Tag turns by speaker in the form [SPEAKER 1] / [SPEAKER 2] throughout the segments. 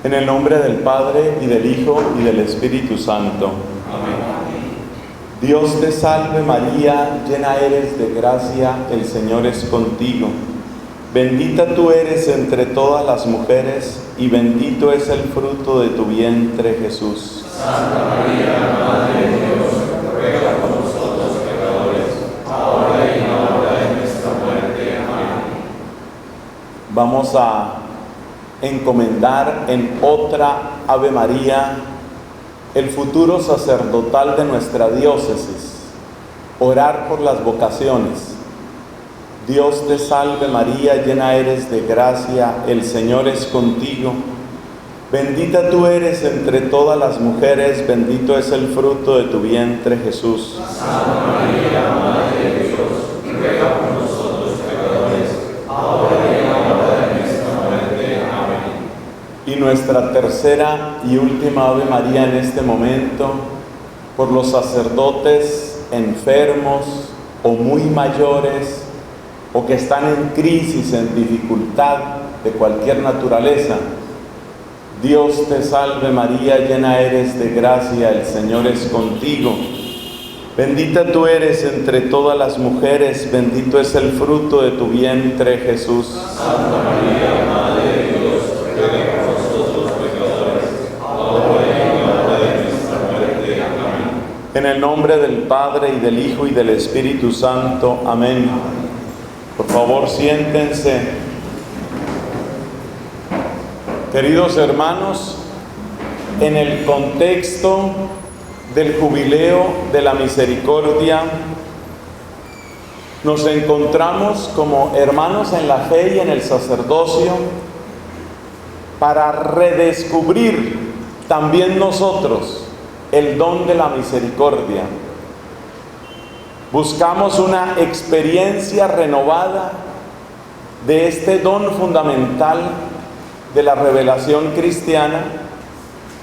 [SPEAKER 1] En el nombre del Padre, y del Hijo, y del Espíritu Santo.
[SPEAKER 2] Amén.
[SPEAKER 1] Dios te salve María, llena eres de gracia, el Señor es contigo. Bendita tú eres entre todas las mujeres, y bendito es el fruto de tu vientre, Jesús.
[SPEAKER 2] Santa María, Madre de Dios, ruega por nosotros pecadores, ahora y en la hora de nuestra muerte. Amén.
[SPEAKER 1] Vamos a encomendar en otra Ave María el futuro sacerdotal de nuestra diócesis, orar por las vocaciones. Dios te salve María, llena eres de gracia, el Señor es contigo. Bendita tú eres entre todas las mujeres, bendito es el fruto de tu vientre, Jesús.
[SPEAKER 2] Santa María, Madre de Dios, ruega por nosotros pecadores, ahora y en la hora de nuestra muerte. Amén.
[SPEAKER 1] Y nuestra tercera y última Ave María en este momento, por los sacerdotes enfermos o muy mayores, o que están en crisis, en dificultad de cualquier naturaleza. Dios te salve María, llena eres de gracia, el Señor es contigo. Bendita tú eres entre todas las mujeres, bendito es el fruto de tu vientre, Jesús.
[SPEAKER 2] Santa María, Madre de Dios, ruega por nosotros pecadores, ahora y en la hora de nuestra muerte. Amén.
[SPEAKER 1] En el nombre del Padre, y del Hijo, y del Espíritu Santo. Amén. Por favor, siéntense. Queridos hermanos, en el contexto del Jubileo de la Misericordia, nos encontramos como hermanos en la fe y en el sacerdocio para redescubrir también nosotros el don de la misericordia. Buscamos una experiencia renovada de este don fundamental de la revelación cristiana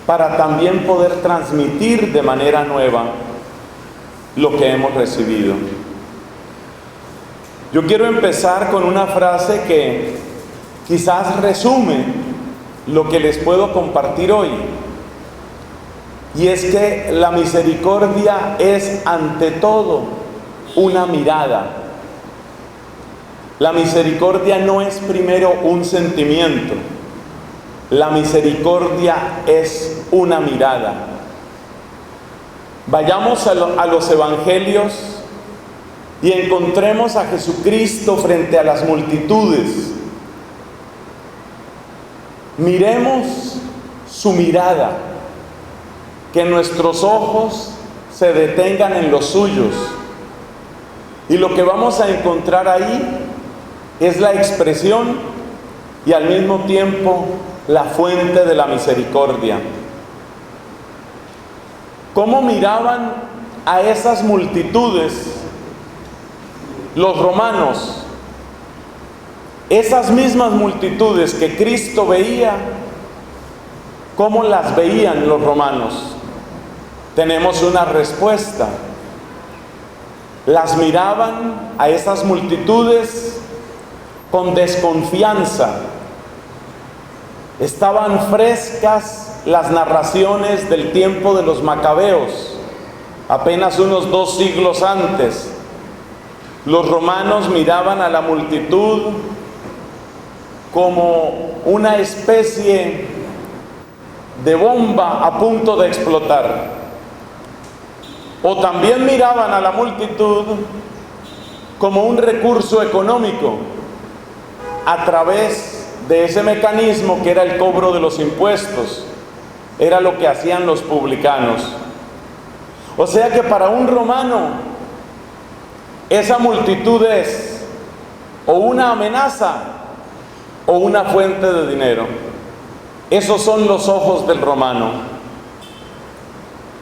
[SPEAKER 1] para también poder transmitir de manera nueva lo que hemos recibido. Yo quiero empezar con una frase que quizás resume lo que les puedo compartir hoy, y es que la misericordia es ante todo una mirada. La misericordia no es primero un sentimiento. La misericordia es una mirada. Vayamos a los evangelios y encontremos a Jesucristo frente a las multitudes. Miremos su mirada, que nuestros ojos se detengan en los suyos. Y lo que vamos a encontrar ahí es la expresión y al mismo tiempo la fuente de la misericordia. ¿Cómo miraban a esas multitudes los romanos? Esas mismas multitudes que Cristo veía, ¿cómo las veían los romanos? Tenemos una respuesta. Las miraban a esas multitudes con desconfianza. Estaban frescas las narraciones del tiempo de los macabeos, apenas unos 2 siglos antes. Los romanos miraban a la multitud como una especie de bomba a punto de explotar. O también miraban a la multitud como un recurso económico a través de ese mecanismo que era el cobro de los impuestos. Era lo que hacían los publicanos. O sea que para un romano esa multitud es o una amenaza o una fuente de dinero. Esos son los ojos del romano.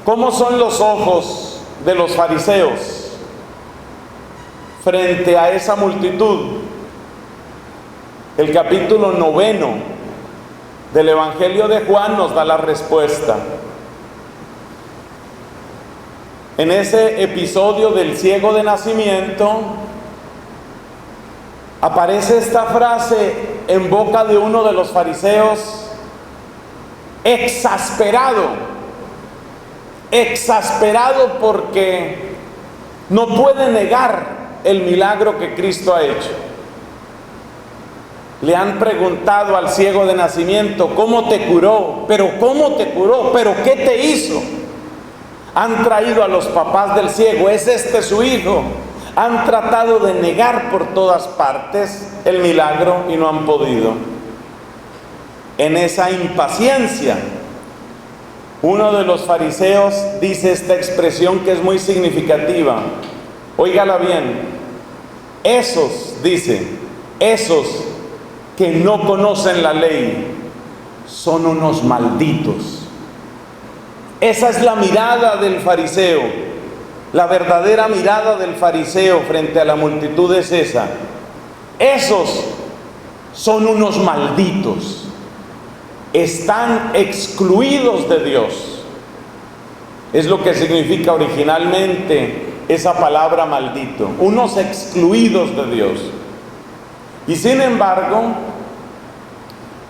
[SPEAKER 1] ¿Cómo son los ojos de los fariseos frente a esa multitud? El capítulo 9 del Evangelio de Juan nos da la respuesta. En ese episodio del ciego de nacimiento, aparece esta frase en boca de uno de los fariseos exasperado porque no puede negar el milagro que Cristo ha hecho. Le han preguntado al ciego de nacimiento, ¿cómo te curó? ¿Pero cómo te curó? ¿Pero qué te hizo? Han traído a los papás del ciego, ¿es este su hijo? Han tratado de negar por todas partes el milagro y no han podido. En esa impaciencia, uno de los fariseos dice esta expresión que es muy significativa. Óigala bien. Esos que no conocen la ley son unos malditos. Esa es la mirada del fariseo. La verdadera mirada del fariseo frente a la multitud es esa. Esos son unos malditos. Están excluidos de Dios. Es lo que significa originalmente esa palabra maldito. Unos excluidos de Dios. Y sin embargo,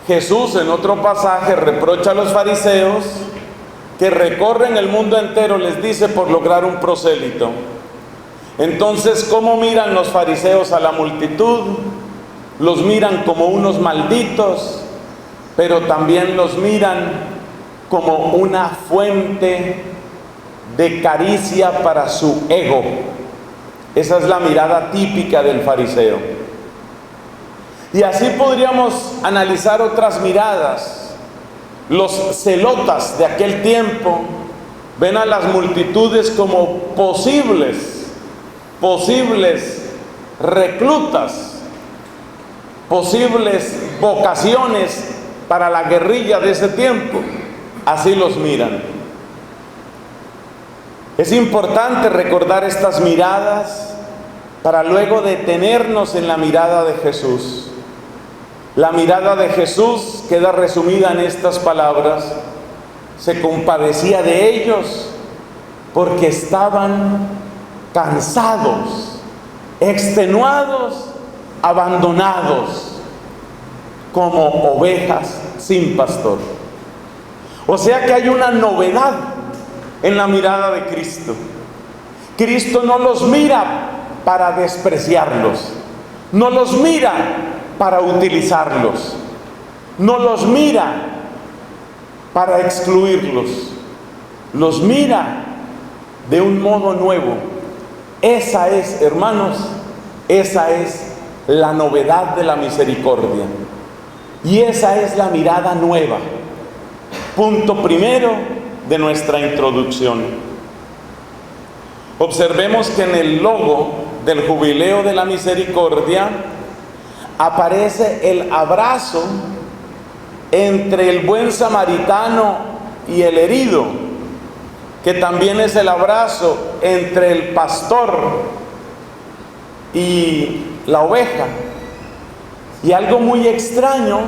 [SPEAKER 1] Jesús en otro pasaje reprocha a los fariseos que recorren el mundo entero, les dice, por lograr un prosélito. Entonces, ¿cómo miran los fariseos a la multitud? Los miran como unos malditos, pero también los miran como una fuente de caricia para su ego. Esa es la mirada típica del fariseo. Y así podríamos analizar otras miradas. Los celotas de aquel tiempo ven a las multitudes como posibles reclutas, posibles vocaciones para la guerrilla de ese tiempo. Así los miran. Es importante recordar estas miradas para luego detenernos en la mirada de Jesús. La mirada de Jesús queda resumida en estas palabras: se compadecía de ellos porque estaban cansados, extenuados, abandonados, como ovejas sin pastor. O sea que hay una novedad en la mirada de Cristo. Cristo no los mira para despreciarlos, no los mira para utilizarlos, no los mira para excluirlos, los mira de un modo nuevo. Esa es, hermanos, esa es la novedad de la misericordia. Y esa es la mirada nueva. Punto primero de nuestra introducción. Observemos que en el logo del Jubileo de la Misericordia aparece el abrazo entre el buen samaritano y el herido, que también es el abrazo entre el pastor y la oveja. Y algo muy extraño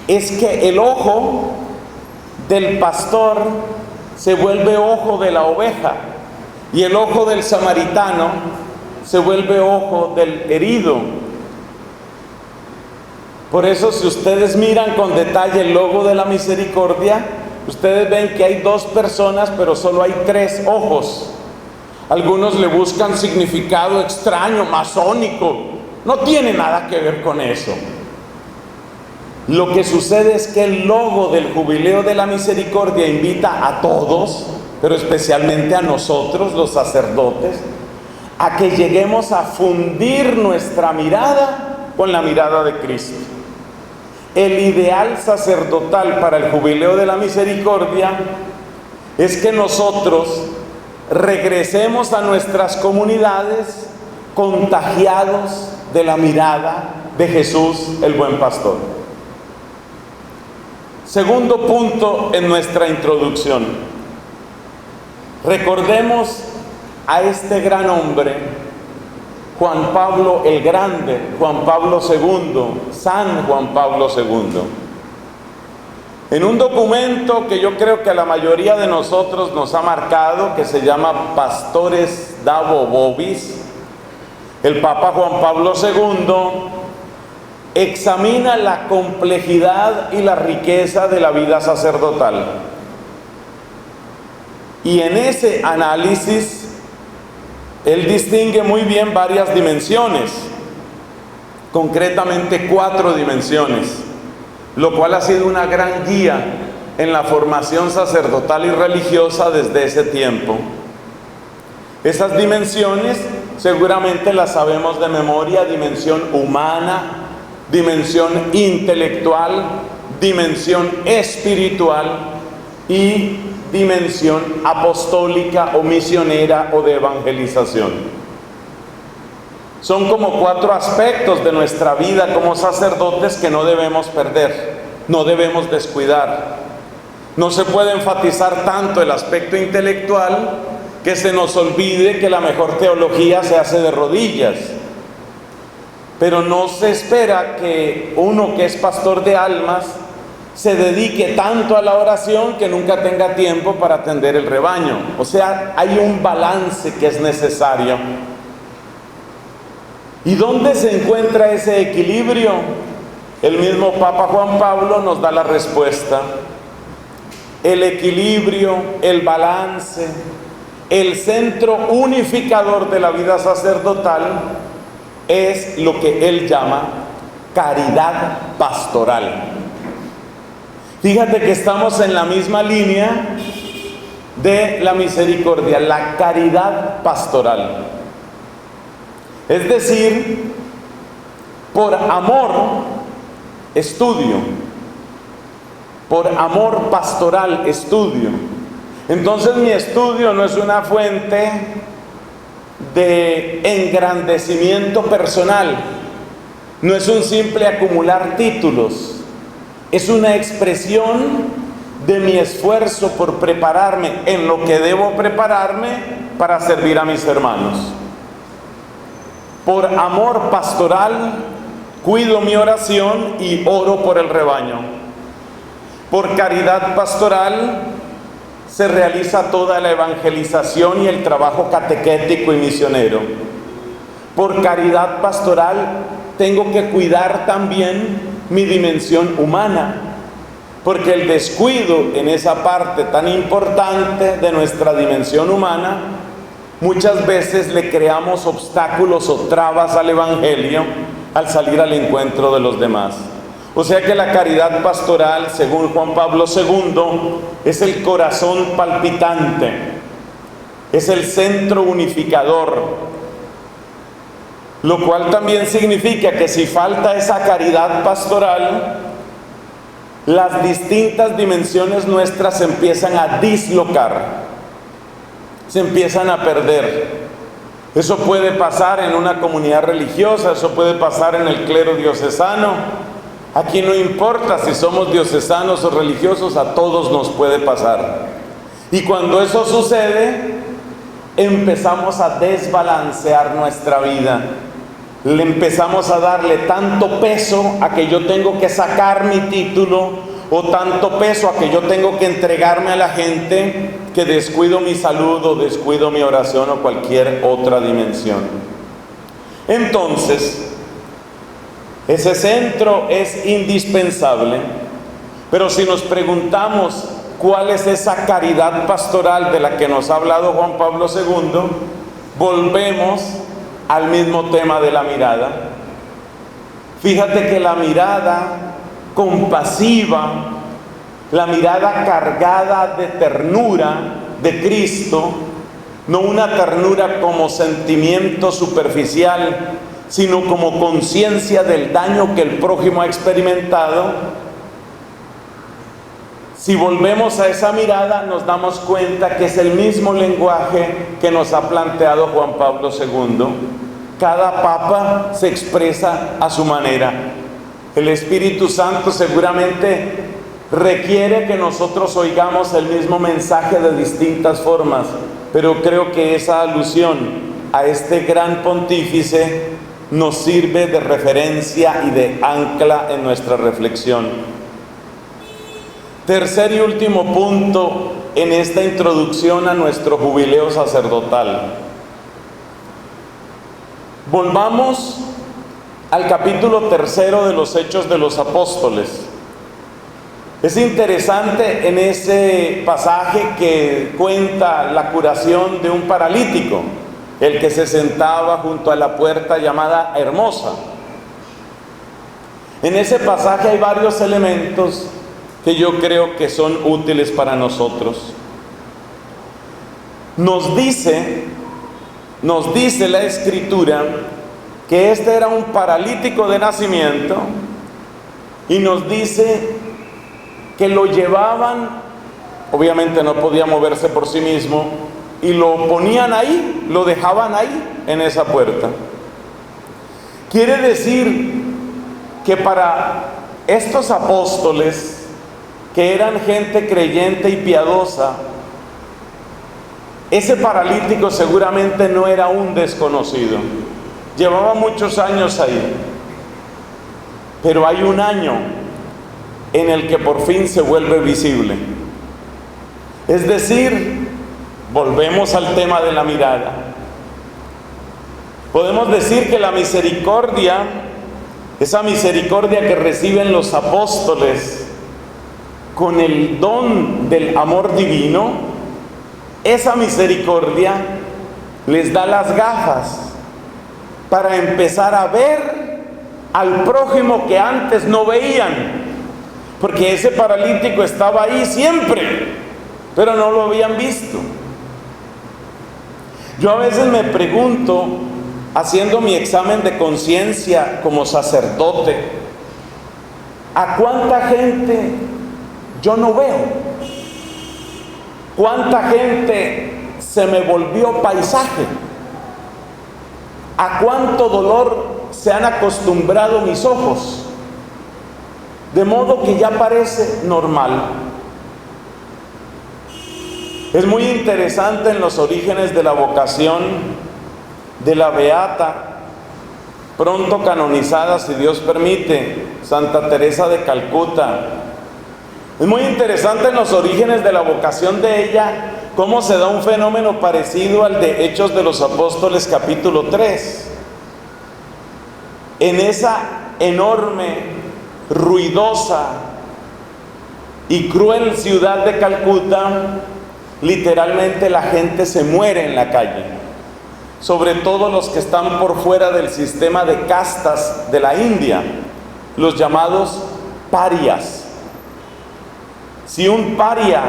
[SPEAKER 1] es que el ojo del pastor se vuelve ojo de la oveja y el ojo del samaritano se vuelve ojo del herido. Por eso, si ustedes miran con detalle el logo de la misericordia, ustedes ven que hay dos personas, pero solo hay tres ojos. Algunos le buscan significado extraño, masónico. No tiene nada que ver con eso. Lo que sucede es que el logo del Jubileo de la Misericordia invita a todos, pero especialmente a nosotros, los sacerdotes, a que lleguemos a fundir nuestra mirada con la mirada de Cristo. El ideal sacerdotal para el Jubileo de la Misericordia es que nosotros regresemos a nuestras comunidades contagiados de la mirada de Jesús, el buen pastor. Segundo punto en nuestra introducción. Recordemos a este gran hombre, Juan Pablo el Grande, Juan Pablo II, San Juan Pablo II. En un documento que yo creo que a la mayoría de nosotros nos ha marcado, que se llama Pastores Dabo Vobis, el Papa Juan Pablo II examina la complejidad y la riqueza de la vida sacerdotal. Y en ese análisis, él distingue muy bien varias dimensiones, concretamente 4 dimensiones, lo cual ha sido una gran guía en la formación sacerdotal y religiosa desde ese tiempo. Esas dimensiones seguramente las sabemos de memoria: dimensión humana, dimensión intelectual, dimensión espiritual y dimensión apostólica o misionera o de evangelización. Son como 4 aspectos de nuestra vida como sacerdotes que no debemos perder, no debemos descuidar. No se puede enfatizar tanto el aspecto intelectual que se nos olvide que la mejor teología se hace de rodillas. Pero no se espera que uno que es pastor de almas se dedique tanto a la oración que nunca tenga tiempo para atender el rebaño. O sea, hay un balance que es necesario. ¿Y dónde se encuentra ese equilibrio? El mismo Papa Juan Pablo nos da la respuesta. El equilibrio, el balance, el centro unificador de la vida sacerdotal es lo que él llama caridad pastoral. Fíjate que estamos en la misma línea de la misericordia, la caridad pastoral. Es decir, por amor estudio, por amor pastoral estudio. Entonces mi estudio no es una fuente de engrandecimiento personal, no es un simple acumular títulos, es una expresión de mi esfuerzo por prepararme en lo que debo prepararme para servir a mis hermanos. Por amor pastoral cuido mi oración y oro por el rebaño. Por caridad pastoral se realiza toda la evangelización y el trabajo catequético y misionero. Por caridad pastoral tengo que cuidar también mi dimensión humana, porque el descuido en esa parte tan importante de nuestra dimensión humana, muchas veces le creamos obstáculos o trabas al Evangelio al salir al encuentro de los demás. O sea que la caridad pastoral, según Juan Pablo II, es el corazón palpitante, es el centro unificador, lo cual también significa que si falta esa caridad pastoral, las distintas dimensiones nuestras se empiezan a dislocar, se empiezan a perder. Eso puede pasar en una comunidad religiosa, eso puede pasar en el clero diocesano. Aquí no importa si somos diocesanos o religiosos, a todos nos puede pasar. Y cuando eso sucede, empezamos a desbalancear nuestra vida. Le empezamos a darle tanto peso a que yo tengo que sacar mi título, o tanto peso a que yo tengo que entregarme a la gente, que descuido mi salud o descuido mi oración o cualquier otra dimensión. Entonces, ese centro es indispensable, pero si nos preguntamos cuál es esa caridad pastoral de la que nos ha hablado Juan Pablo II, volvemos al mismo tema de la mirada. Fíjate que la mirada compasiva, la mirada cargada de ternura de Cristo, no una ternura como sentimiento superficial, sino como conciencia del daño que el prójimo ha experimentado. Si volvemos a esa mirada, nos damos cuenta que es el mismo lenguaje que nos ha planteado Juan Pablo II. Cada papa se expresa a su manera. El Espíritu Santo seguramente requiere que nosotros oigamos el mismo mensaje de distintas formas, pero creo que esa alusión a este gran pontífice nos sirve de referencia y de ancla en nuestra reflexión. Tercer y último punto en esta introducción a nuestro jubileo sacerdotal. Volvamos al capítulo 3 de los Hechos de los Apóstoles. Es interesante en ese pasaje que cuenta la curación de un paralítico, el que se sentaba junto a la puerta llamada Hermosa. En ese pasaje hay varios elementos que yo creo que son útiles para nosotros. Nos dice la Escritura que este era un paralítico de nacimiento, y nos dice que lo llevaban, obviamente no podía moverse por sí mismo, y lo ponían ahí, lo dejaban ahí en esa puerta. Quiere decir que para estos apóstoles, que eran gente creyente y piadosa, ese paralítico seguramente no era un desconocido. Llevaba muchos años ahí, pero hay un año en el que por fin se vuelve visible. Es decir, volvemos al tema de la mirada. Podemos decir que la misericordia, esa misericordia que reciben los apóstoles con el don del amor divino, esa misericordia les da las gafas para empezar a ver al prójimo que antes no veían, porque ese paralítico estaba ahí siempre, pero no lo habían visto. Yo a veces me pregunto, haciendo mi examen de conciencia como sacerdote, ¿a cuánta gente yo no veo? ¿Cuánta gente se me volvió paisaje? ¿A cuánto dolor se han acostumbrado mis ojos? De modo que ya parece normal. Es muy interesante en los orígenes de la vocación de la beata, pronto canonizada, si Dios permite, Santa Teresa de Calcuta. Es muy interesante en los orígenes de la vocación de ella, cómo se da un fenómeno parecido al de Hechos de los Apóstoles capítulo 3. En esa enorme, ruidosa y cruel ciudad de Calcuta, literalmente la gente se muere en la calle, sobre todo los que están por fuera del sistema de castas de la India, los llamados parias. Si un paria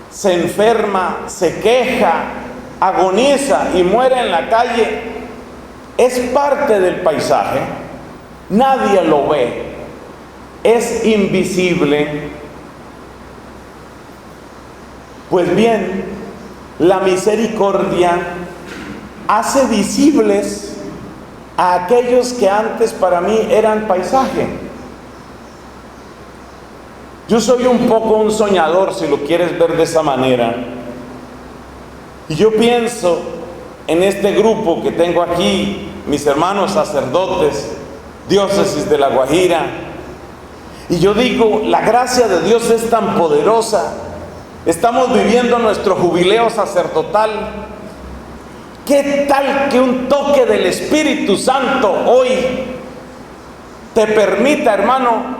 [SPEAKER 1] se enferma, se queja, agoniza y muere en la calle, es parte del paisaje, nadie lo ve, es invisible. Pues bien, la misericordia hace visibles a aquellos que antes para mí eran paisaje. Yo soy un poco un soñador, si lo quieres ver de esa manera, y yo pienso en este grupo que tengo aquí, mis hermanos sacerdotes, diócesis de La Guajira, y yo digo, la gracia de Dios es tan poderosa. Estamos viviendo nuestro jubileo sacerdotal. ¿Qué tal que un toque del Espíritu Santo hoy te permita, hermano,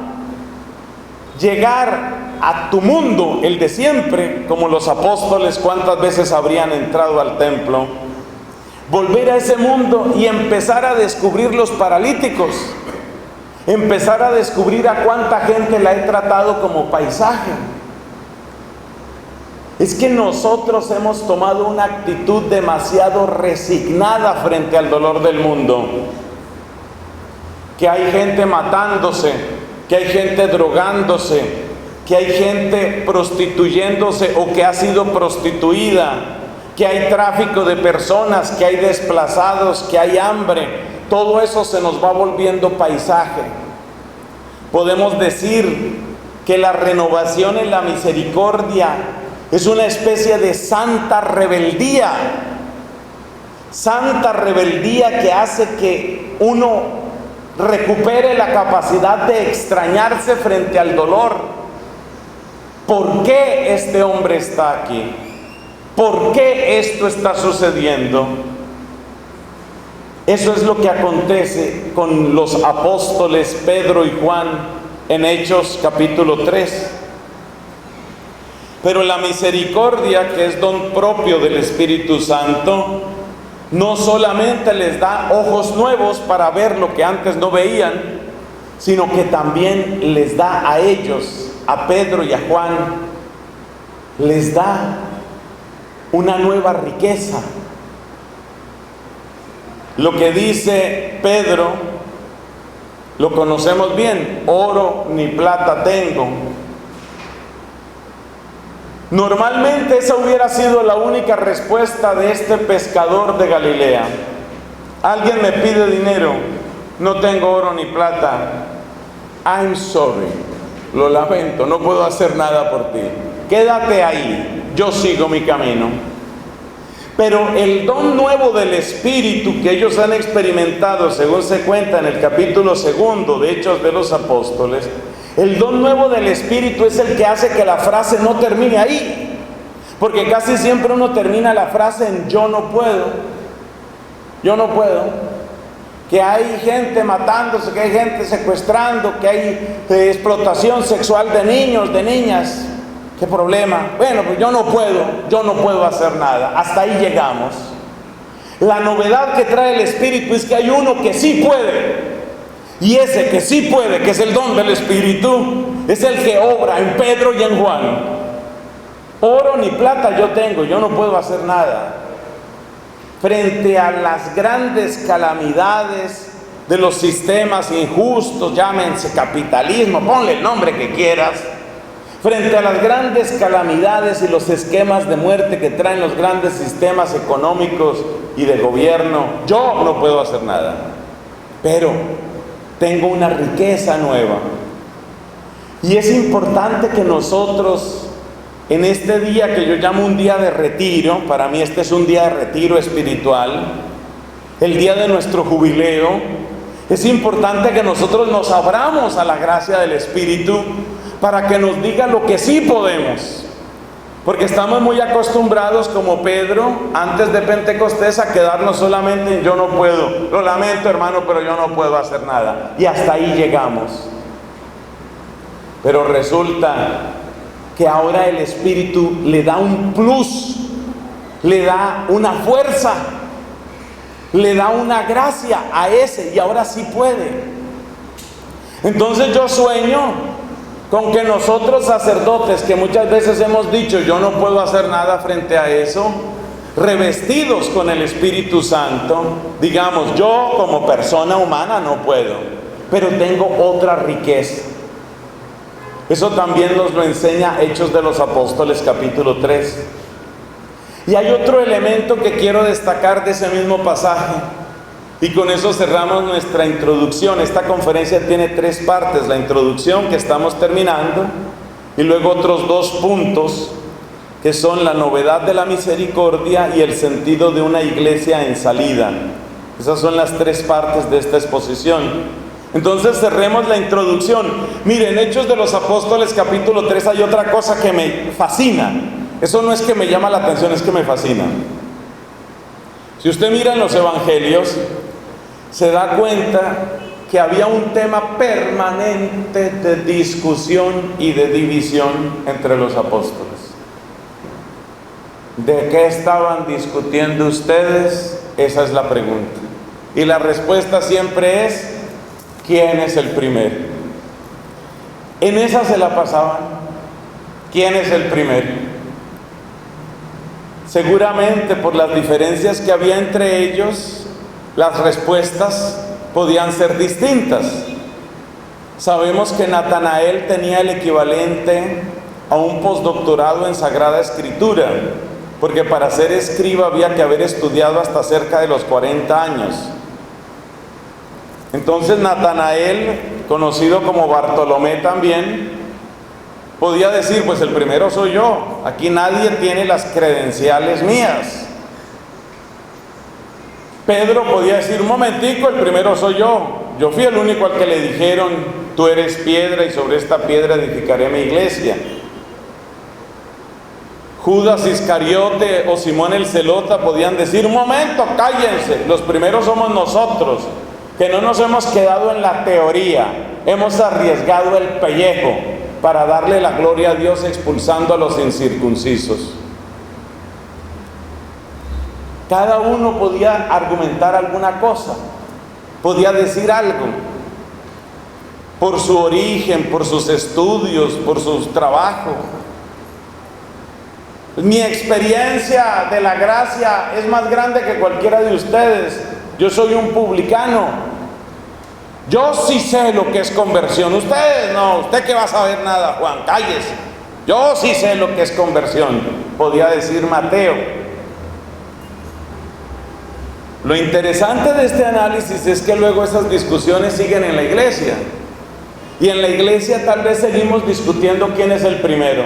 [SPEAKER 1] llegar a tu mundo, el de siempre, como los apóstoles cuántas veces habrían entrado al templo, volver a ese mundo y empezar a descubrir los paralíticos, empezar a descubrir a cuánta gente la he tratado como paisaje? Es que nosotros hemos tomado una actitud demasiado resignada frente al dolor del mundo. Que hay gente matándose, que hay gente drogándose, que hay gente prostituyéndose o que ha sido prostituida, que hay tráfico de personas, que hay desplazados, que hay hambre. Todo eso se nos va volviendo paisaje. Podemos decir que la renovación en la misericordia es una especie de santa rebeldía que hace que uno recupere la capacidad de extrañarse frente al dolor. ¿Por qué este hombre está aquí? ¿Por qué esto está sucediendo? Eso es lo que acontece con los apóstoles Pedro y Juan en Hechos capítulo 3. Pero la misericordia, que es don propio del Espíritu Santo, no solamente les da ojos nuevos para ver lo que antes no veían, sino que también les da a ellos, a Pedro y a Juan, les da una nueva riqueza. Lo que dice Pedro, lo conocemos bien: oro ni plata tengo. Normalmente esa hubiera sido la única respuesta de este pescador de Galilea. Alguien me pide dinero, no tengo oro ni plata. I'm sorry, lo lamento, no puedo hacer nada por ti. Quédate ahí, yo sigo mi camino. Pero el don nuevo del Espíritu que ellos han experimentado, según se cuenta en el capítulo 2 de Hechos de los Apóstoles, el don nuevo del Espíritu es el que hace que la frase no termine ahí. Porque casi siempre uno termina la frase en yo no puedo. Yo no puedo. Que hay gente matándose, que hay gente secuestrando, que hay explotación sexual de niños, de niñas. ¿Qué problema? Bueno, pues yo no puedo hacer nada. Hasta ahí llegamos. La novedad que trae el Espíritu es que hay uno que sí puede. Y ese que sí puede, que es el don del Espíritu, es el que obra en Pedro y en Juan. Oro ni plata yo tengo, yo no puedo hacer nada. Frente a las grandes calamidades de los sistemas injustos, llámense capitalismo, ponle el nombre que quieras. Frente a las grandes calamidades y los esquemas de muerte que traen los grandes sistemas económicos y de gobierno, yo no puedo hacer nada. Pero tengo una riqueza nueva. Y es importante que nosotros, en este día que yo llamo un día de retiro, para mí este es un día de retiro espiritual, el día de nuestro jubileo, es importante que nosotros nos abramos a la gracia del Espíritu para que nos diga lo que sí podemos. Porque estamos muy acostumbrados, como Pedro, antes de Pentecostés, a quedarnos solamente en yo no puedo. Lo lamento, hermano, pero yo no puedo hacer nada. Y hasta ahí llegamos. Pero resulta que ahora el Espíritu le da un plus, le da una fuerza, le da una gracia a ese, y ahora sí puede. Entonces yo sueño con que nosotros sacerdotes, que muchas veces hemos dicho yo no puedo hacer nada frente a eso, revestidos con el Espíritu Santo, digamos, yo como persona humana no puedo, pero tengo otra riqueza. Eso también nos lo enseña Hechos de los Apóstoles capítulo 3. Y hay otro elemento que quiero destacar de ese mismo pasaje, y con eso cerramos nuestra introducción. Esta conferencia tiene 3 partes: la introducción, que estamos terminando, y luego otros 2 puntos, que son la novedad de la misericordia y el sentido de una iglesia en salida. Esas son las 3 partes de esta exposición. Entonces cerremos la introducción. Miren, Hechos de los Apóstoles capítulo 3 hay otra cosa que me fascina. Eso no es que me llama la atención, es que me fascina. Si usted mira en los evangelios, se da cuenta que había un tema permanente de discusión y de división entre los apóstoles. ¿De qué estaban discutiendo ustedes? Esa es la pregunta. Y la respuesta siempre es: ¿quién es el primero? En esa se la pasaban. ¿Quién es el primero? Seguramente por las diferencias que había entre ellos, las respuestas podían ser distintas. Sabemos que Natanael tenía el equivalente a un postdoctorado en Sagrada Escritura, porque para ser escriba había que haber estudiado hasta cerca de los 40 años. Entonces Natanael, conocido como Bartolomé también, podía decir: pues el primero soy yo, aquí nadie tiene las credenciales mías. Pedro podía decir: un momentico, el primero soy yo fui el único al que le dijeron: tú eres piedra y sobre esta piedra edificaré mi iglesia. Judas Iscariote o Simón el Zelota podían decir: un momento, cállense, los primeros somos nosotros, que no nos hemos quedado en la teoría, hemos arriesgado el pellejo para darle la gloria a Dios expulsando a los incircuncisos. Cada uno podía argumentar alguna cosa, podía decir algo, por su origen, por sus estudios, por su trabajo. Mi experiencia de la gracia es más grande que cualquiera de ustedes. Yo soy un publicano. Yo sí sé lo que es conversión. Ustedes no, usted que va a saber nada, Juan, cállese. Yo sí sé lo que es conversión, podía decir Mateo. Lo interesante de este análisis es que luego esas discusiones siguen en la iglesia. Y en la iglesia tal vez seguimos discutiendo quién es el primero.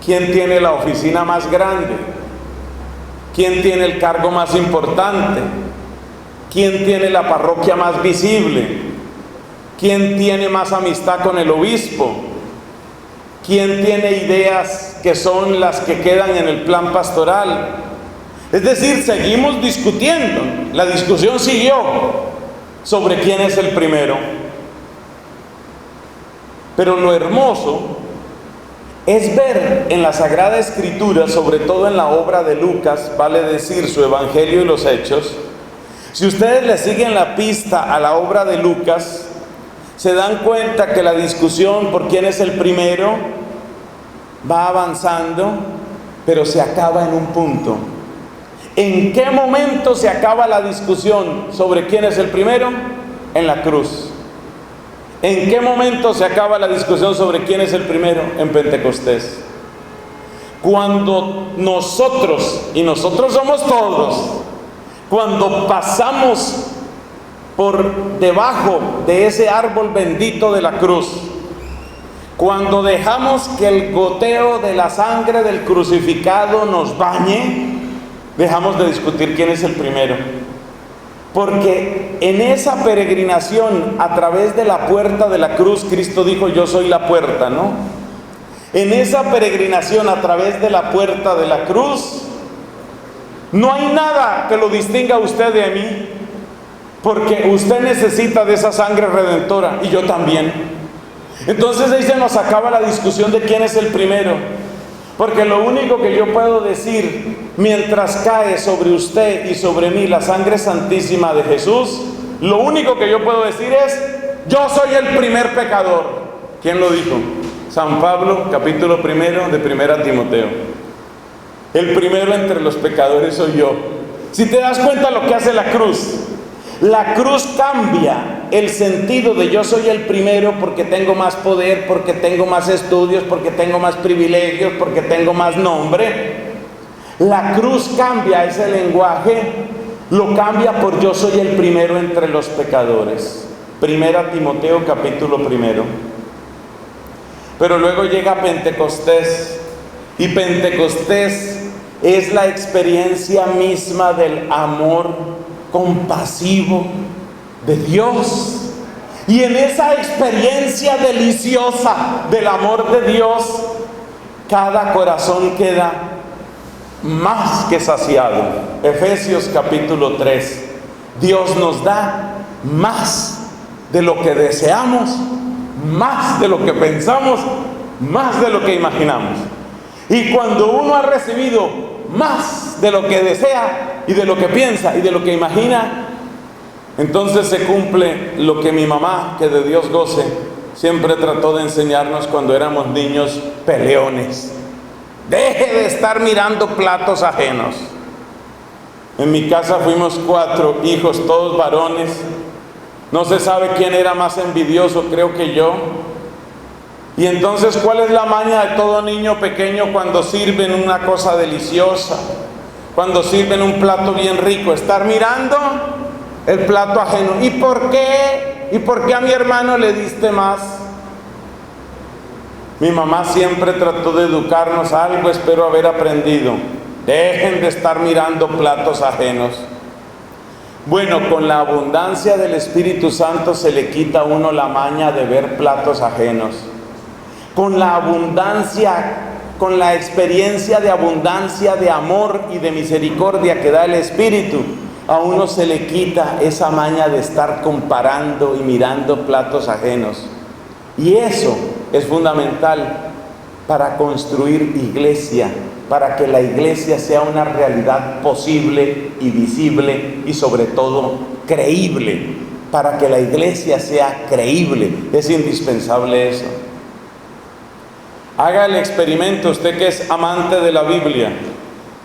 [SPEAKER 1] ¿Quién tiene la oficina más grande? ¿Quién tiene el cargo más importante? ¿Quién tiene la parroquia más visible? ¿Quién tiene más amistad con el obispo? ¿Quién tiene ideas que son las que quedan en el plan pastoral? Es decir, seguimos discutiendo. La discusión siguió sobre quién es el primero. Pero lo hermoso es ver en la Sagrada Escritura, sobre todo en la obra de Lucas, vale decir su Evangelio y los Hechos. Si ustedes le siguen la pista a la obra de Lucas, se dan cuenta que la discusión por quién es el primero va avanzando, pero se acaba en un punto. ¿En qué momento se acaba la discusión sobre quién es el primero? En la cruz. ¿En qué momento se acaba la discusión sobre quién es el primero? En Pentecostés. Cuando nosotros, y nosotros somos todos, cuando pasamos por debajo de ese árbol bendito de la cruz, cuando dejamos que el goteo de la sangre del crucificado nos bañe, dejamos de discutir quién es el primero. Porque en esa peregrinación a través de la puerta de la cruz, Cristo dijo: yo soy la puerta, ¿no? En esa peregrinación a través de la puerta de la cruz, no hay nada que lo distinga a usted de mí, porque usted necesita de esa sangre redentora y yo también. Entonces ahí se nos acaba la discusión de quién es el primero, porque lo único que yo puedo decir, mientras cae sobre usted y sobre mí la sangre santísima de Jesús, lo único que yo puedo decir es: yo soy el primer pecador. ¿Quién lo dijo? San Pablo, capítulo 1 de 1 Timoteo. El primero entre los pecadores soy yo. Si te das cuenta lo que hace la cruz cambia el sentido de yo soy el primero porque tengo más poder, porque tengo más estudios, porque tengo más privilegios, porque tengo más nombre. La cruz cambia ese lenguaje, lo cambia por yo soy el primero entre los pecadores. 1 Timoteo capítulo 1. Pero luego llega Pentecostés, y Pentecostés es la experiencia misma del amor compasivo de Dios. Y en esa experiencia deliciosa del amor de Dios, cada corazón queda más que saciado. Efesios capítulo 3. Dios nos da más de lo que deseamos, más de lo que pensamos, más de lo que imaginamos. Y cuando uno ha recibido más de lo que desea y de lo que piensa y de lo que imagina, entonces se cumple lo que mi mamá, que de Dios goce, siempre trató de enseñarnos cuando éramos niños peleones. Deje de estar mirando platos ajenos. En mi casa fuimos 4 hijos, todos varones. No se sabe quién era más envidioso, creo que yo. Y entonces, ¿cuál es la maña de todo niño pequeño cuando sirven una cosa deliciosa? Cuando sirven un plato bien rico, estar mirando el plato ajeno. ¿Y por qué? ¿Y por qué a mi hermano le diste más? Mi mamá siempre trató de educarnos, algo espero haber aprendido: dejen de estar mirando platos ajenos. Bueno, con la abundancia del Espíritu Santo se le quita a uno la maña de ver platos ajenos. con la abundancia, con la experiencia de abundancia, de amor y de misericordia que da el Espíritu, a uno se le quita esa maña de estar comparando y mirando platos ajenos. Y eso es fundamental para construir iglesia, para que la iglesia sea una realidad posible y visible y sobre todo creíble. Para que la iglesia sea creíble, es indispensable eso. Haga el experimento, usted que es amante de la Biblia,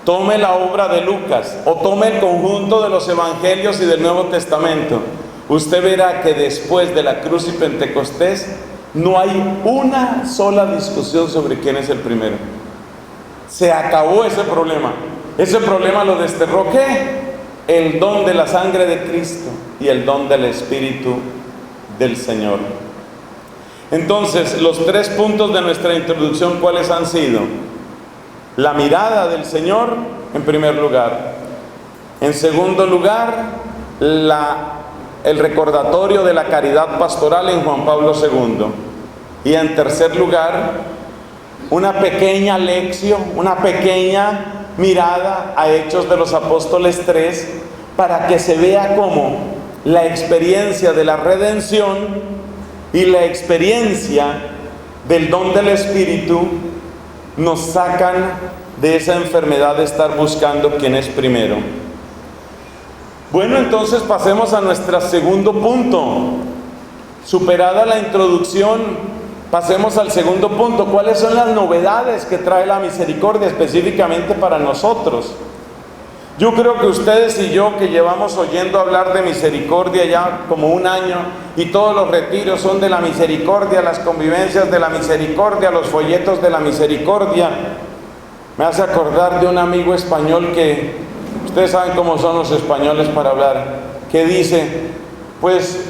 [SPEAKER 1] tome la obra de Lucas o tome el conjunto de los evangelios y del Nuevo Testamento. Usted verá que después de la cruz y Pentecostés no hay una sola discusión sobre quién es el primero. Se acabó ese problema. Ese problema lo desterró ¿qué? El don de la sangre de Cristo y el don del Espíritu del Señor. Entonces, los 3 puntos de nuestra introducción, ¿cuáles han sido? La mirada del Señor, en primer lugar. En segundo lugar, el recordatorio de la caridad pastoral en Juan Pablo II. Y en tercer lugar, una pequeña lección, una pequeña mirada a Hechos de los Apóstoles 3, para que se vea cómo la experiencia de la redención y la experiencia del don del Espíritu nos sacan de esa enfermedad de estar buscando quién es primero. Bueno, entonces pasemos a nuestro segundo punto. Superada la introducción, pasemos al segundo punto. ¿Cuáles son las novedades que trae la misericordia específicamente para nosotros? Yo creo que ustedes y yo, que llevamos oyendo hablar de misericordia ya como 1 año, y todos los retiros son de la misericordia, las convivencias de la misericordia, los folletos de la misericordia, me hace acordar de un amigo español que, ustedes saben cómo son los españoles para hablar, que dice, pues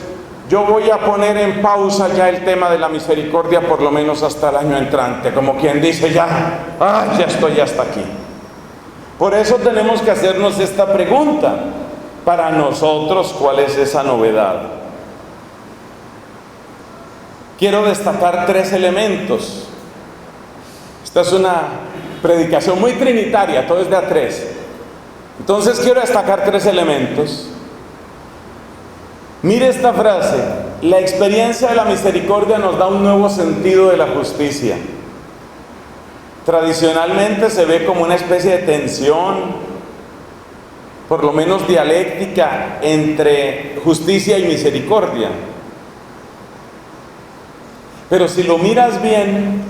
[SPEAKER 1] yo voy a poner en pausa ya el tema de la misericordia por lo menos hasta el año entrante, como quien dice ya estoy hasta aquí. Por eso tenemos que hacernos esta pregunta. Para nosotros, ¿cuál es esa novedad? Quiero destacar 3 elementos. Esta es una predicación muy trinitaria, todo es de a 3. Entonces quiero destacar 3 elementos. Mire esta frase: la experiencia de la misericordia nos da un nuevo sentido de la justicia. Tradicionalmente se ve como una especie de tensión, por lo menos dialéctica, entre justicia y misericordia. Pero si lo miras bien,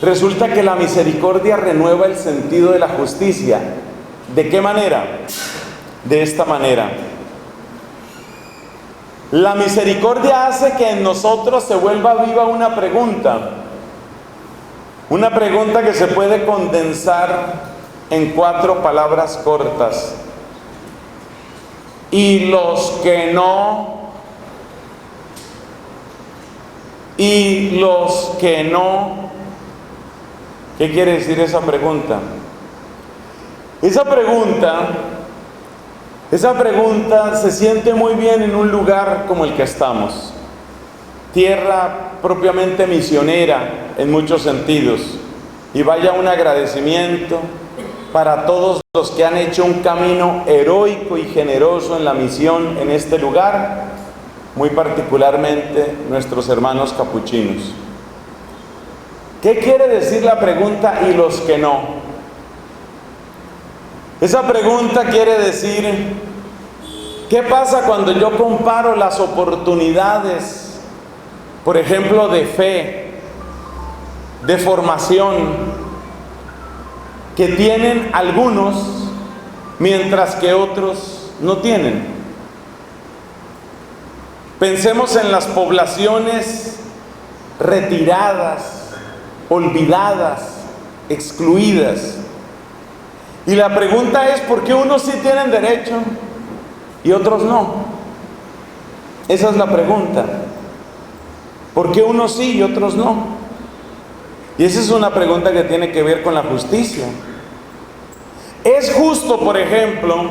[SPEAKER 1] resulta que la misericordia renueva el sentido de la justicia. ¿De qué manera? De esta manera. La misericordia hace que en nosotros se vuelva viva una pregunta que se puede condensar en 4 palabras cortas. Y los que no, ¿qué quiere decir esa pregunta? Esa pregunta se siente muy bien en un lugar como el que estamos. Tierra propiamente misionera en muchos sentidos, y vaya un agradecimiento para todos los que han hecho un camino heroico y generoso en la misión en este lugar, muy particularmente nuestros hermanos capuchinos. ¿Qué quiere decir la pregunta y los que no? Esa pregunta quiere decir, ¿qué pasa cuando yo comparo las oportunidades, por ejemplo, de fe, de formación, que tienen algunos, mientras que otros no tienen? Pensemos en las poblaciones retiradas, olvidadas, excluidas. Y la pregunta es, ¿por qué unos sí tienen derecho y otros no? Esa es la pregunta. ¿Por qué unos sí y otros no? Y esa es una pregunta que tiene que ver con la justicia. ¿Es justo, por ejemplo,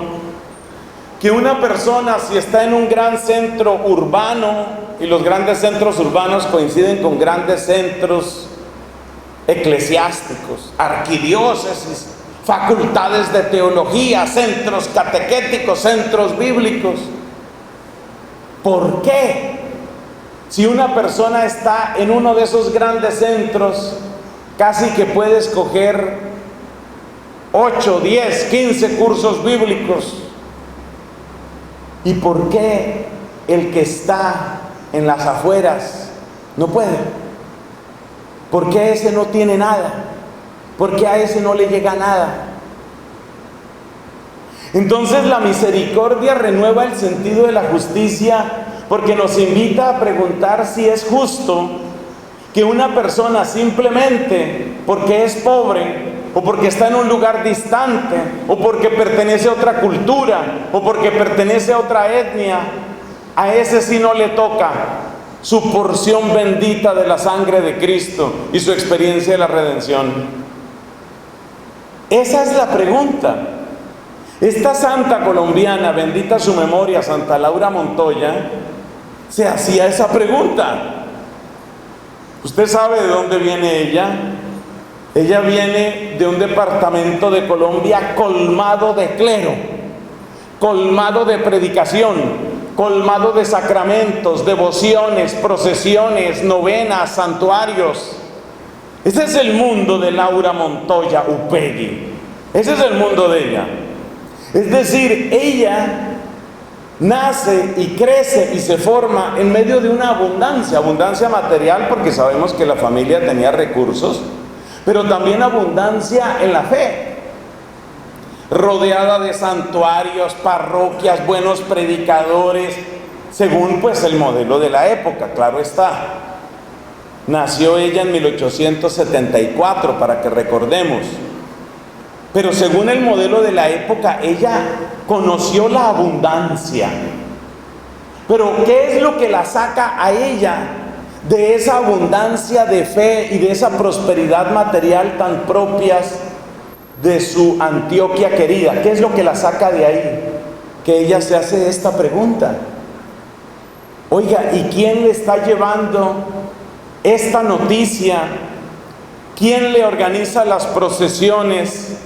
[SPEAKER 1] que una persona, si está en un gran centro urbano, y los grandes centros urbanos coinciden con grandes centros eclesiásticos, arquidiócesis, facultades de teología, centros catequéticos, centros bíblicos. ¿Por qué? Si una persona está en uno de esos grandes centros, casi que puede escoger 8, 10, 15 cursos bíblicos. ¿Y por qué el que está en las afueras no puede? ¿Por qué ese no tiene nada? ¿Por qué a ese no le llega nada? Entonces la misericordia renueva el sentido de la justicia, porque nos invita a preguntar si es justo que una persona simplemente porque es pobre, o porque está en un lugar distante, o porque pertenece a otra cultura, o porque pertenece a otra etnia, a ese sí no le toca su porción bendita de la sangre de Cristo y su experiencia de la redención. Esa es la pregunta. Esta santa colombiana, bendita su memoria, Santa Laura Montoya, se hacía esa pregunta. ¿Usted sabe de dónde viene ella? Ella viene de un departamento de Colombia colmado de clero, colmado de predicación, colmado de sacramentos, devociones, procesiones, novenas, santuarios. Ese es el mundo de Laura Montoya Upegui. Ese es el mundo de ella. Es decir, ella nace y crece y se forma en medio de una abundancia material, porque sabemos que la familia tenía recursos, pero también abundancia en la fe, rodeada de santuarios, parroquias, buenos predicadores, según pues el modelo de la época, claro está. Nació ella en 1874, para que recordemos, pero según el modelo de la época, ella conoció la abundancia. Pero ¿qué es lo que la saca a ella de esa abundancia de fe y de esa prosperidad material tan propias de su Antioquia querida? ¿Qué es lo que la saca de ahí? Que ella se hace esta pregunta. Oiga, ¿y quién le está llevando esta noticia? ¿Quién le organiza las procesiones?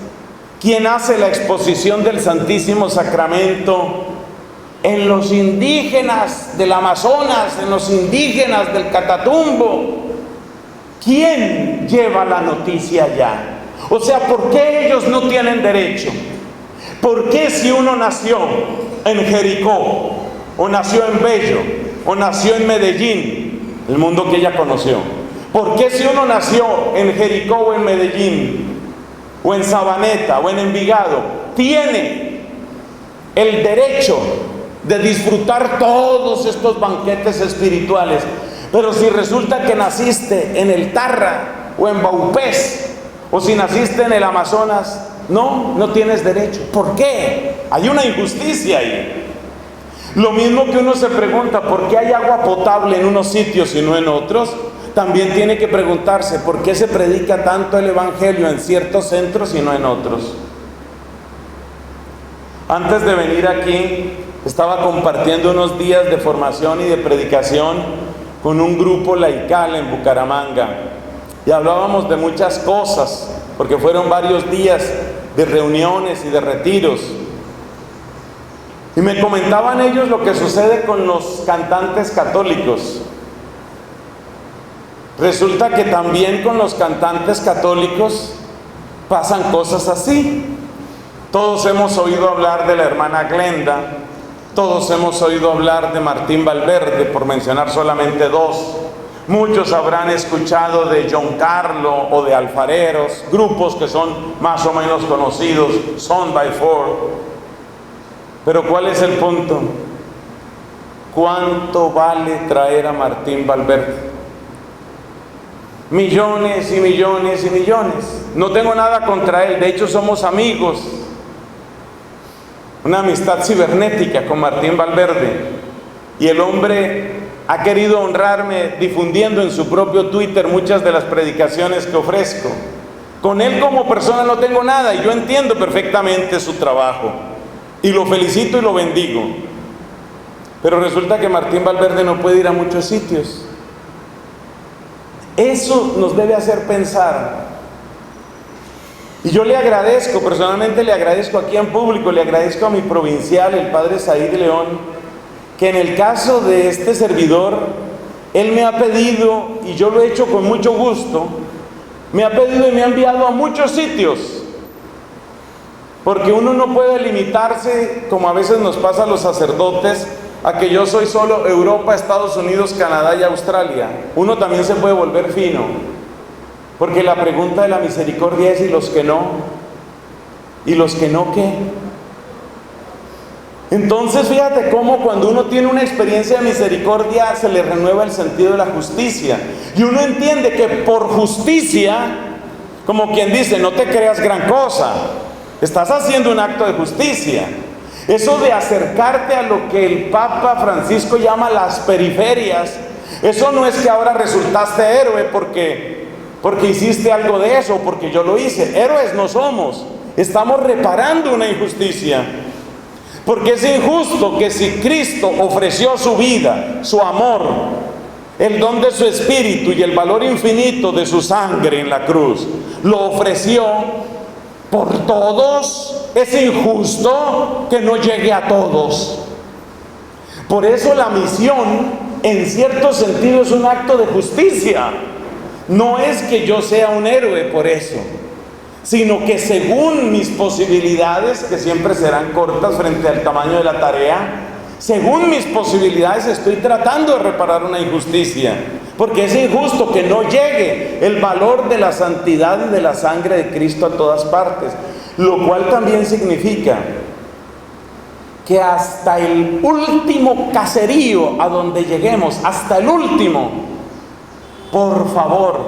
[SPEAKER 1] ¿Quién hace la exposición del Santísimo Sacramento? En los indígenas del Amazonas, en los indígenas del Catatumbo. ¿Quién lleva la noticia allá? O sea, ¿por qué ellos no tienen derecho? ¿Por qué si uno nació en Jericó, o nació en Bello, o nació en Medellín, el mundo que ella conoció? ¿Por qué si uno nació en Jericó o en Medellín, o en Sabaneta, o en Envigado, tiene el derecho de disfrutar todos estos banquetes espirituales? Pero si resulta que naciste en el Tarra, o en Baupés, o si naciste en el Amazonas, no tienes derecho. ¿Por qué? Hay una injusticia ahí. Lo mismo que uno se pregunta, ¿por qué hay agua potable en unos sitios y no en otros? También tiene que preguntarse, ¿por qué se predica tanto el Evangelio en ciertos centros y no en otros? Antes de venir aquí, estaba compartiendo unos días de formación y de predicación con un grupo laical en Bucaramanga, y hablábamos de muchas cosas, porque fueron varios días de reuniones y de retiros. Y me comentaban ellos lo que sucede con los cantantes católicos. Resulta que también con los cantantes católicos pasan cosas así. Todos hemos oído hablar de la hermana Glenda, todos hemos oído hablar de Martín Valverde, por mencionar solamente dos. Muchos habrán escuchado de John Carlo o de Alfareros, grupos que son más o menos conocidos, Son by Four. Pero ¿cuál es el punto? ¿Cuánto vale traer a Martín Valverde? Millones y millones y millones. No tengo nada contra él, de hecho somos amigos. Una amistad cibernética con Martín Valverde. Y el hombre ha querido honrarme difundiendo en su propio Twitter muchas de las predicaciones que ofrezco. Con él como persona no tengo nada, y yo entiendo perfectamente su trabajo, y lo felicito y lo bendigo. Pero resulta que Martín Valverde no puede ir a muchos sitios. Eso nos debe hacer pensar. Y yo le agradezco, personalmente le agradezco aquí en público, le agradezco a mi provincial, el padre Said León, que en el caso de este servidor, él me ha pedido, y yo lo he hecho con mucho gusto, me ha pedido y me ha enviado a muchos sitios, porque uno no puede limitarse, como a veces nos pasa a los sacerdotes, a que yo soy solo Europa, Estados Unidos, Canadá y Australia. Uno también se puede volver fino, porque la pregunta de la misericordia es: ¿y los que no? ¿Y los que no qué? Entonces fíjate cómo cuando uno tiene una experiencia de misericordia se le renueva el sentido de la justicia, y uno entiende que por justicia, como quien dice, no te creas gran cosa, estás haciendo un acto de justicia. Eso de acercarte a lo que el Papa Francisco llama las periferias, eso no es que ahora resultaste héroe porque hiciste algo de eso, porque yo lo hice. Héroes no somos, estamos reparando una injusticia. Porque es injusto que si Cristo ofreció su vida, su amor, el don de su espíritu y el valor infinito de su sangre en la cruz, lo ofreció por todos, es injusto que no llegue a todos. Por eso la misión, en cierto sentido, es un acto de justicia. No es que yo sea un héroe por eso, sino que según mis posibilidades, que siempre serán cortas frente al tamaño de la tarea, según mis posibilidades estoy tratando de reparar una injusticia, porque es injusto que no llegue el valor de la santidad y de la sangre de Cristo a todas partes, lo cual también significa que hasta el último caserío a donde lleguemos, hasta el último, por favor,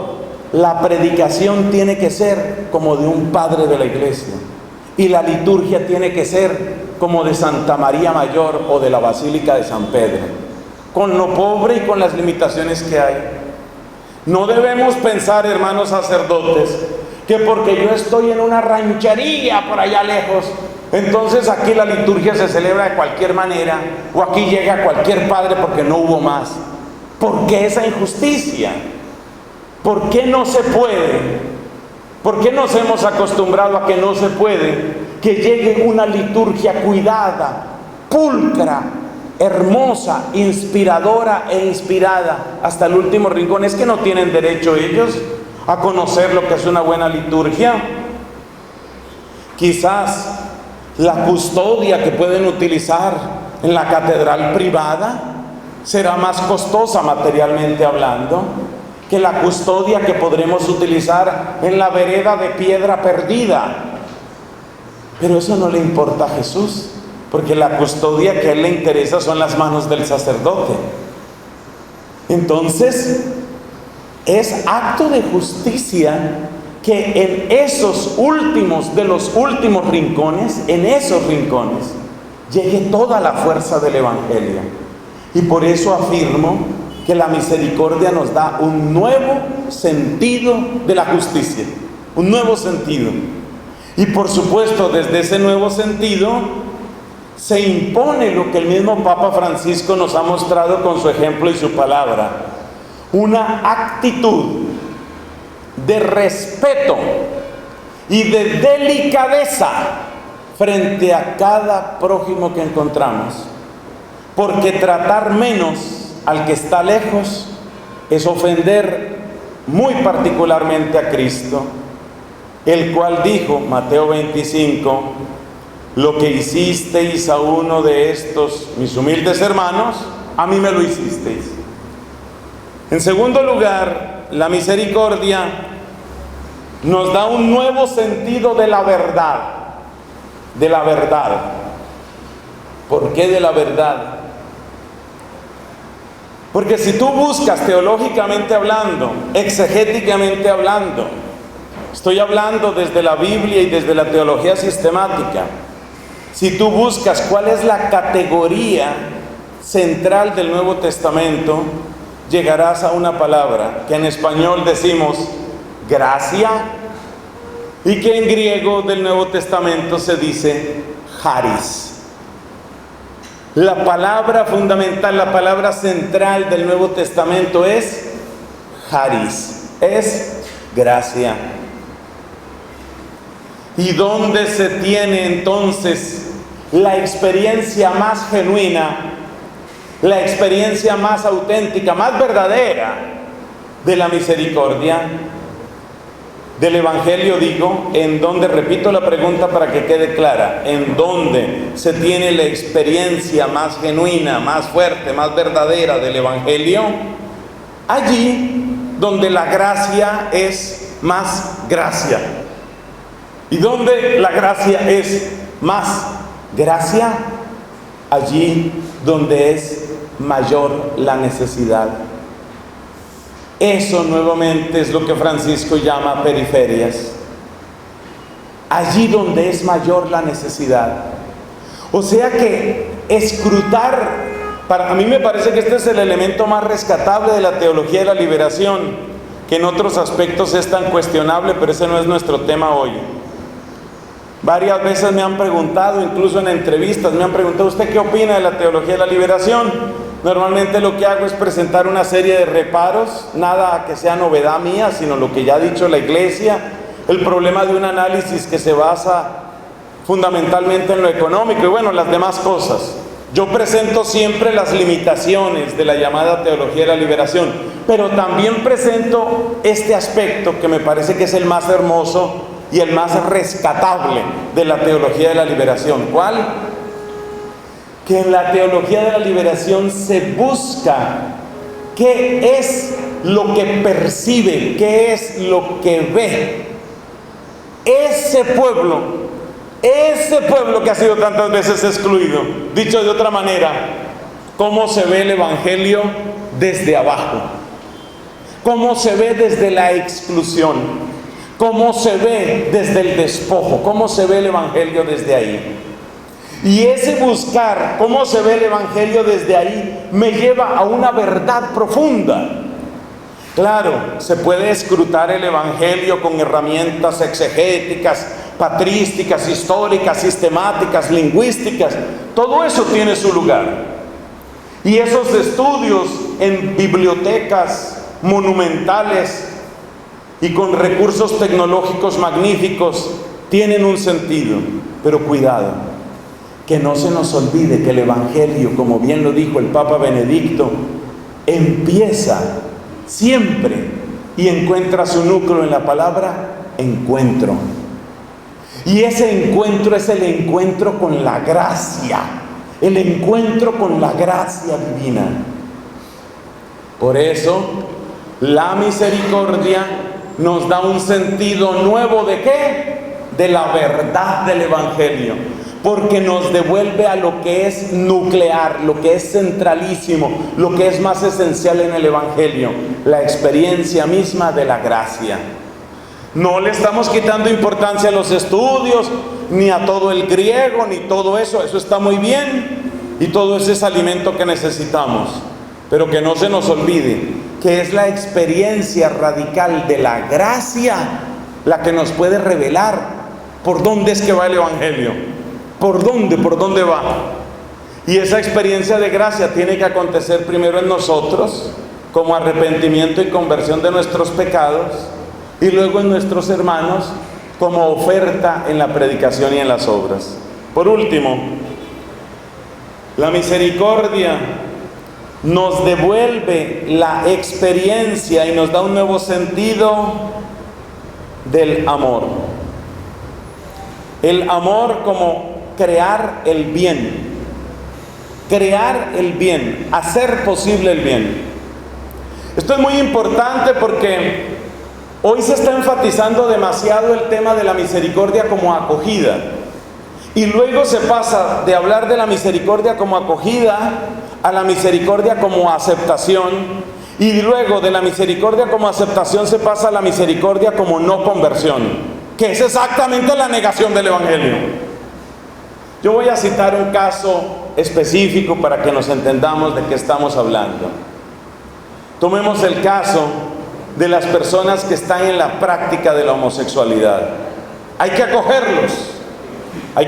[SPEAKER 1] la predicación tiene que ser como de un padre de la iglesia, y la liturgia tiene que ser como de Santa María Mayor o de la Basílica de San Pedro, con lo pobre y con las limitaciones que hay. No debemos pensar, hermanos sacerdotes, que porque yo estoy en una ranchería por allá lejos, entonces aquí la liturgia se celebra de cualquier manera, o aquí llega cualquier padre porque no hubo más. ¿Por qué esa injusticia? ¿Por qué no se puede? ¿Por qué nos hemos acostumbrado a que no se puede que llegue una liturgia cuidada, pulcra, hermosa, inspiradora e inspirada hasta el último rincón? ¿Es que no tienen derecho ellos a conocer lo que es una buena liturgia? Quizás la custodia que pueden utilizar en la catedral privada será más costosa materialmente hablando que la custodia que podremos utilizar en la vereda de piedra perdida. Pero eso no le importa a Jesús, porque la custodia que a Él le interesa son las manos del sacerdote. Entonces, es acto de justicia que en esos últimos, de los últimos rincones, en esos rincones, llegue toda la fuerza del Evangelio. Y por eso afirmo que la misericordia nos da un nuevo sentido de la justicia, un nuevo sentido. Y por supuesto, desde ese nuevo sentido se impone lo que el mismo Papa Francisco nos ha mostrado con su ejemplo y su palabra: una actitud de respeto y de delicadeza frente a cada prójimo que encontramos, porque tratar menos al que está lejos es ofender muy particularmente a Cristo, el cual dijo, Mateo 25, lo que hicisteis a uno de estos mis humildes hermanos, a mí me lo hicisteis. En segundo lugar, la misericordia nos da un nuevo sentido de la verdad. De la verdad. ¿Por qué de la verdad? Porque si tú buscas teológicamente hablando, exegéticamente hablando, estoy hablando desde la Biblia y desde la teología sistemática, si tú buscas cuál es la categoría central del Nuevo Testamento, llegarás a una palabra que en español decimos gracia, y que en griego del Nuevo Testamento se dice charis. La palabra fundamental, la palabra central del Nuevo Testamento es charis, es gracia. ¿Y dónde se tiene entonces la experiencia más genuina, la experiencia más auténtica, más verdadera de la misericordia? Del Evangelio digo, en donde, repito la pregunta para que quede clara, en donde se tiene la experiencia más genuina, más fuerte, más verdadera del Evangelio, allí donde la gracia es más gracia. Y donde la gracia es más gracia, allí donde es mayor la necesidad. Eso nuevamente es lo que Francisco llama periferias. Allí donde es mayor la necesidad. O sea que escrutar, a mí me parece que este es el elemento más rescatable de la teología de la liberación, que en otros aspectos es tan cuestionable, pero ese no es nuestro tema hoy. Varias veces me han preguntado, incluso en entrevistas, me han preguntado: ¿usted qué opina de la teología de la liberación? Normalmente lo que hago es presentar una serie de reparos, nada que sea novedad mía, sino lo que ya ha dicho la Iglesia, el problema de un análisis que se basa fundamentalmente en lo económico y bueno, las demás cosas. Yo presento siempre las limitaciones de la llamada teología de la liberación, pero también presento este aspecto que me parece que es el más hermoso y el más rescatable de la teología de la liberación. ¿Cuál? Que en la teología de la liberación se busca qué es lo que percibe, qué es lo que ve ese pueblo que ha sido tantas veces excluido. Dicho de otra manera, cómo se ve el Evangelio desde abajo, cómo se ve desde la exclusión, cómo se ve desde el despojo, cómo se ve el Evangelio desde ahí. Y ese buscar cómo se ve el Evangelio desde ahí me lleva a una verdad profunda. Claro, se puede escrutar el Evangelio con herramientas exegéticas, patrísticas, históricas, sistemáticas, lingüísticas. Todo eso tiene su lugar. Y esos estudios en bibliotecas monumentales y con recursos tecnológicos magníficos tienen un sentido. Pero cuidado, que no se nos olvide que el Evangelio, como bien lo dijo el Papa Benedicto, empieza siempre y encuentra su núcleo en la palabra encuentro. Y ese encuentro es el encuentro con la gracia, el encuentro con la gracia divina. Por eso, la misericordia nos da un sentido nuevo ¿de qué? De la verdad del Evangelio, porque nos devuelve a lo que es nuclear, lo que es centralísimo, lo que es más esencial en el Evangelio, la experiencia misma de la gracia. No le estamos quitando importancia a los estudios, ni a todo el griego, ni todo eso. Eso está muy bien, y todo ese es alimento que necesitamos. Pero que no se nos olvide que es la experiencia radical de la gracia la que nos puede revelar por dónde es que va el Evangelio. ¿Por dónde va? Y esa experiencia de gracia tiene que acontecer primero en nosotros, como arrepentimiento y conversión de nuestros pecados, y luego en nuestros hermanos, como oferta en la predicación y en las obras. Por último, la misericordia nos devuelve la experiencia y nos da un nuevo sentido del amor. El amor como crear el bien, hacer posible el bien. Esto es muy importante porque hoy se está enfatizando demasiado el tema de la misericordia como acogida, y luego se pasa de hablar de la misericordia como acogida a la misericordia como aceptación, y luego de la misericordia como aceptación se pasa a la misericordia como no conversión, que es exactamente la negación del Evangelio. Yo voy a citar un caso específico para que nos entendamos de qué estamos hablando. Tomemos el caso de las personas que están en la práctica de la homosexualidad. Hay que acogerlos, hay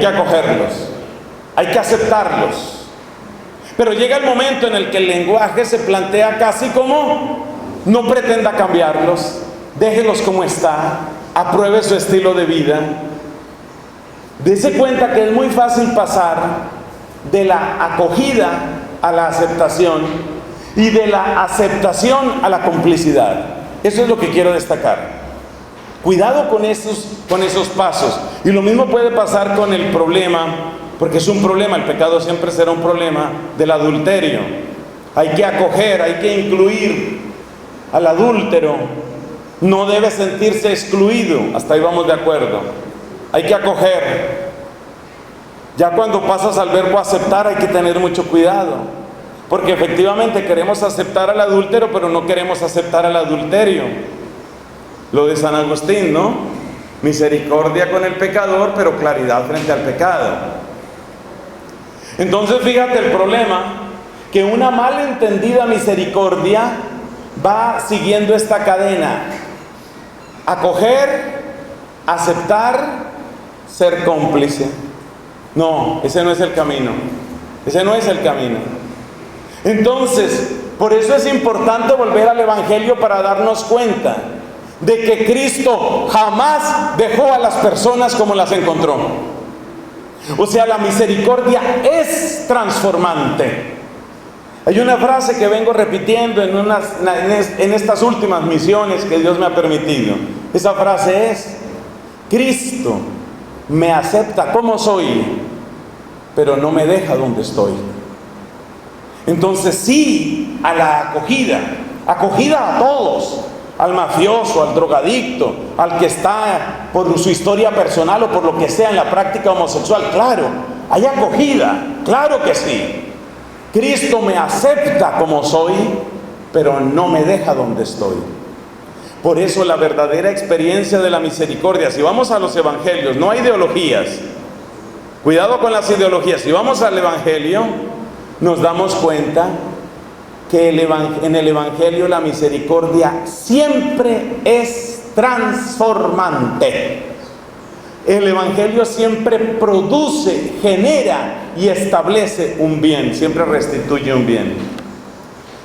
[SPEAKER 1] que aceptarlos. Pero llega el momento en el que el lenguaje se plantea casi como no pretenda cambiarlos, déjelos como está, apruebe su estilo de vida. Dese cuenta que es muy fácil pasar de la acogida a la aceptación y de la aceptación a la complicidad. Eso es lo que quiero destacar. Cuidado con esos pasos. Y lo mismo puede pasar con el problema, porque es un problema, el pecado siempre será un problema, del adulterio. Hay que acoger, hay que incluir al adúltero. No debe sentirse excluido, hasta ahí vamos de acuerdo. Hay que acoger. Ya cuando pasas al verbo aceptar hay que tener mucho cuidado, porque efectivamente queremos aceptar al adúltero, pero no queremos aceptar al adulterio. Lo de San Agustín, ¿no? Misericordia con el pecador, pero claridad frente al pecado. Entonces fíjate el problema, que una malentendida misericordia va siguiendo esta cadena: acoger, aceptar, ser cómplice. No, ese no es el camino. Ese no es el camino. Entonces, por eso es importante volver al Evangelio para darnos cuenta de que Cristo jamás dejó a las personas como las encontró. O sea, la misericordia es transformante. Hay una frase que vengo repitiendo en estas últimas misiones que Dios me ha permitido. Esa frase es: Cristo me acepta como soy, pero no me deja donde estoy. Entonces sí a la acogida a todos, al mafioso, al drogadicto, al que está por su historia personal o por lo que sea en la práctica homosexual. Claro, hay acogida, claro que sí. Cristo me acepta como soy, pero no me deja donde estoy. Por eso la verdadera experiencia de la misericordia, si vamos a los evangelios, no hay ideologías. Cuidado con las ideologías. Si vamos al evangelio, nos damos cuenta que en el evangelio la misericordia siempre es transformante. El evangelio siempre produce, genera y establece un bien, siempre restituye un bien.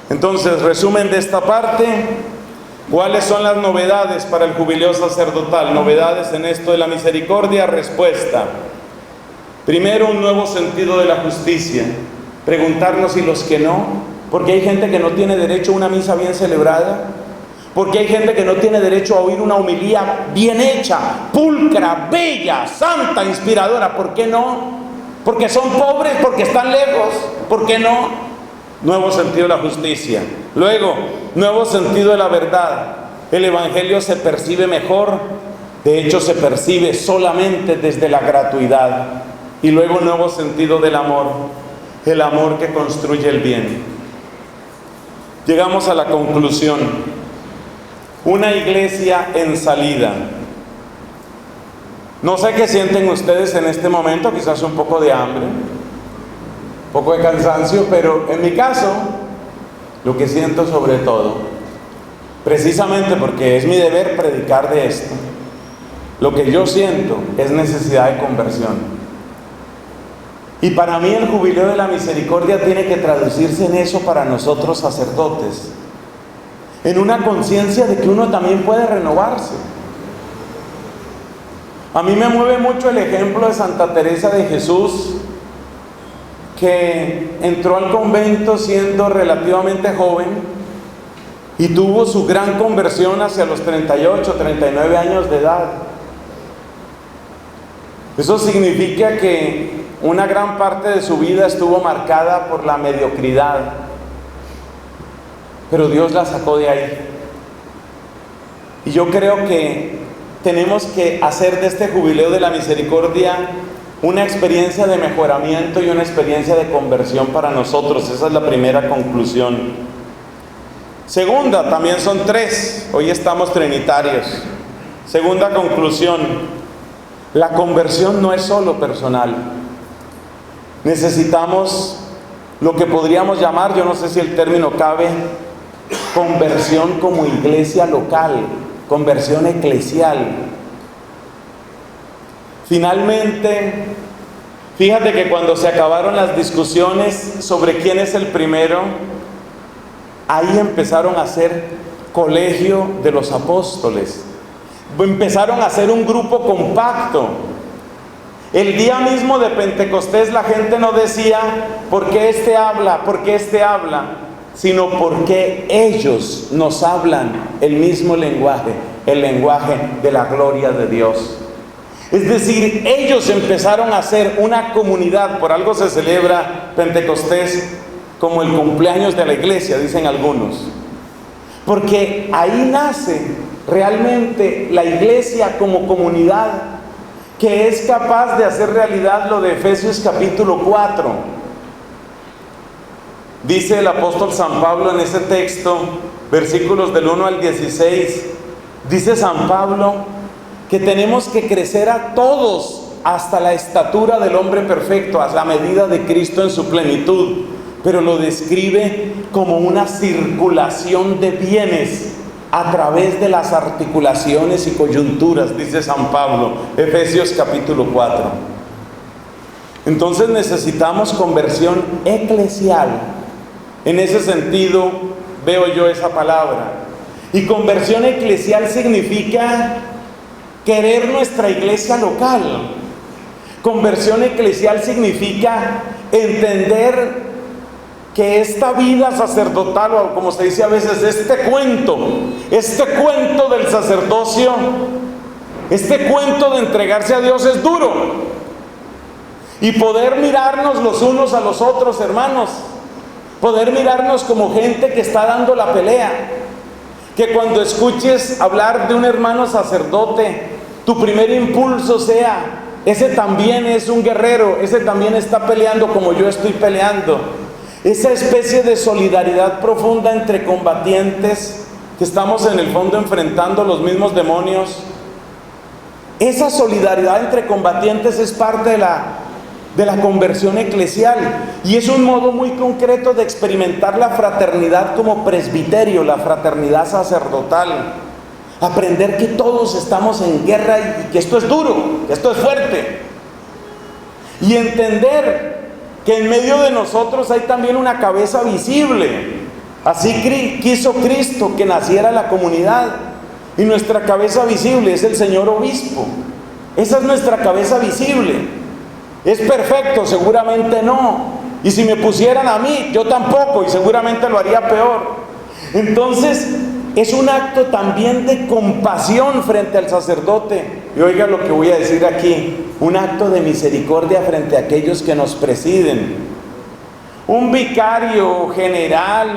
[SPEAKER 1] Entonces, resumen de esta parte: ¿cuáles son las novedades para el jubileo sacerdotal? Novedades en esto de la misericordia. Respuesta: primero, un nuevo sentido de la justicia. Preguntarnos si los que no, porque hay gente que no tiene derecho a una misa bien celebrada, porque hay gente que no tiene derecho a oír una homilía bien hecha, pulcra, bella, santa, inspiradora. ¿Por qué no? Porque son pobres, porque están lejos. ¿Por qué no? Nuevo sentido de la justicia. Luego, nuevo sentido de la verdad. El evangelio se percibe mejor, de hecho se percibe solamente desde la gratuidad. Y luego, nuevo sentido del amor, el amor que construye el bien. Llegamos a la conclusión: una iglesia en salida. No sé qué sienten ustedes en este momento, quizás un poco de hambre, un poco de cansancio, pero en mi caso, lo que siento sobre todo, precisamente porque es mi deber predicar de esto, lo que yo siento es necesidad de conversión. Y para mí el jubileo de la misericordia tiene que traducirse en eso para nosotros sacerdotes, en una conciencia de que uno también puede renovarse. A mí me mueve mucho el ejemplo de Santa Teresa de Jesús, que entró al convento siendo relativamente joven y tuvo su gran conversión hacia los 38, 39 años de edad. Eso significa que una gran parte de su vida estuvo marcada por la mediocridad, pero Dios la sacó de ahí. Y yo creo que tenemos que hacer de este jubileo de la misericordia una experiencia de mejoramiento y una experiencia de conversión para nosotros. Esa es la primera conclusión. Segunda, también son tres, hoy estamos trinitarios. Segunda conclusión: la conversión no es solo personal. Necesitamos lo que podríamos llamar, yo no sé si el término cabe, conversión como iglesia local, conversión eclesial. Finalmente, fíjate que cuando se acabaron las discusiones sobre quién es el primero, ahí empezaron a ser colegio de los apóstoles. Empezaron a hacer un grupo compacto. El día mismo de Pentecostés la gente no decía, ¿por qué este habla? ¿Por qué este habla? Sino porque ellos nos hablan el mismo lenguaje, el lenguaje de la gloria de Dios. Es decir, ellos empezaron a ser una comunidad. Por algo se celebra Pentecostés como el cumpleaños de la iglesia, dicen algunos. Porque ahí nace realmente la iglesia como comunidad que es capaz de hacer realidad lo de Efesios capítulo 4. Dice el apóstol San Pablo en ese texto, versículos del 1 al 16, dice San Pablo que tenemos que crecer a todos hasta la estatura del hombre perfecto, a la medida de Cristo en su plenitud, pero lo describe como una circulación de bienes a través de las articulaciones y coyunturas, dice San Pablo, Efesios capítulo 4. Entonces necesitamos conversión eclesial. En ese sentido veo yo esa palabra. Y conversión eclesial significa querer nuestra iglesia local. Conversión eclesial significa entender que esta vida sacerdotal, o como se dice a veces, este cuento del sacerdocio, este cuento de entregarse a Dios es duro. Y poder mirarnos los unos a los otros, hermanos, poder mirarnos como gente que está dando la pelea. Que cuando escuches hablar de un hermano sacerdote, tu primer impulso sea, ese también es un guerrero, ese también está peleando como yo estoy peleando. Esa especie de solidaridad profunda entre combatientes que estamos en el fondo enfrentando los mismos demonios. Esa solidaridad entre combatientes es parte de la conversión eclesial, y es un modo muy concreto de experimentar la fraternidad como presbiterio, la fraternidad sacerdotal. Aprender que todos estamos en guerra y que esto es duro, que esto es fuerte. Y entender que en medio de nosotros hay también una cabeza visible. Así quiso Cristo que naciera la comunidad. Y nuestra cabeza visible es el Señor Obispo. Esa es nuestra cabeza visible. ¿Es perfecto? Seguramente no. Y si me pusieran a mí, yo tampoco, y seguramente lo haría peor. Entonces, es un acto también de compasión frente al sacerdote. Y oiga lo que voy a decir aquí, un acto de misericordia frente a aquellos que nos presiden. Un vicario general,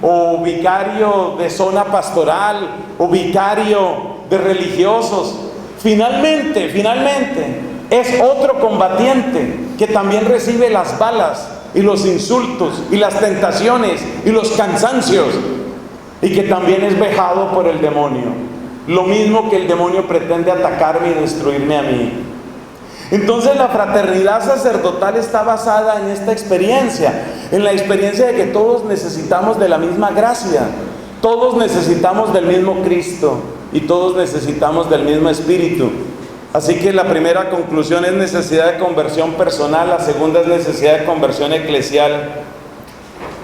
[SPEAKER 1] o vicario de zona pastoral, o vicario de religiosos, finalmente, es otro combatiente que también recibe las balas y los insultos y las tentaciones y los cansancios, y que también es vejado por el demonio, lo mismo que el demonio pretende atacarme y destruirme a mí. Entonces la fraternidad sacerdotal está basada en esta experiencia, en la experiencia de que todos necesitamos de la misma gracia, todos necesitamos del mismo Cristo y todos necesitamos del mismo Espíritu. Así que la primera conclusión es necesidad de conversión personal, la segunda es necesidad de conversión eclesial,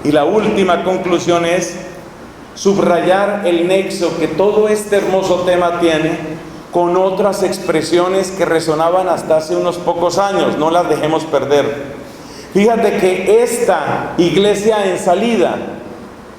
[SPEAKER 1] y la última conclusión es subrayar el nexo que todo este hermoso tema tiene con otras expresiones que resonaban hasta hace unos pocos años. No las dejemos perder. Fíjate que esta iglesia en salida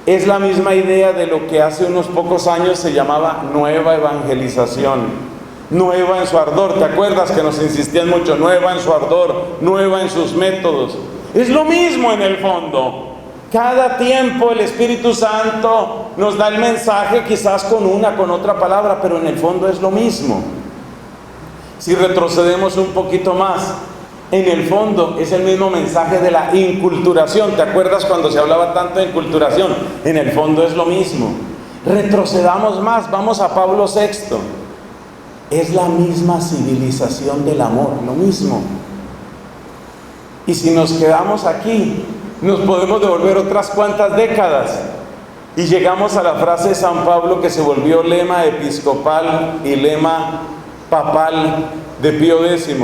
[SPEAKER 1] es la misma idea de lo que hace unos pocos años se llamaba nueva evangelización. Nueva en su ardor. ¿Te acuerdas que nos insistían mucho? Nueva en su ardor, nueva en sus métodos. Es lo mismo en el fondo. Cada tiempo el Espíritu Santo nos da el mensaje, quizás con otra palabra, pero en el fondo es lo mismo. Si retrocedemos un poquito más, en el fondo es el mismo mensaje de la inculturación. ¿Te acuerdas cuando se hablaba tanto de inculturación? En el fondo es lo mismo. Retrocedamos más, vamos a Pablo VI. Es la misma civilización del amor, lo mismo. Y si nos quedamos aquí, nos podemos devolver otras cuantas décadas y llegamos a la frase de San Pablo que se volvió lema episcopal y lema papal de Pío X: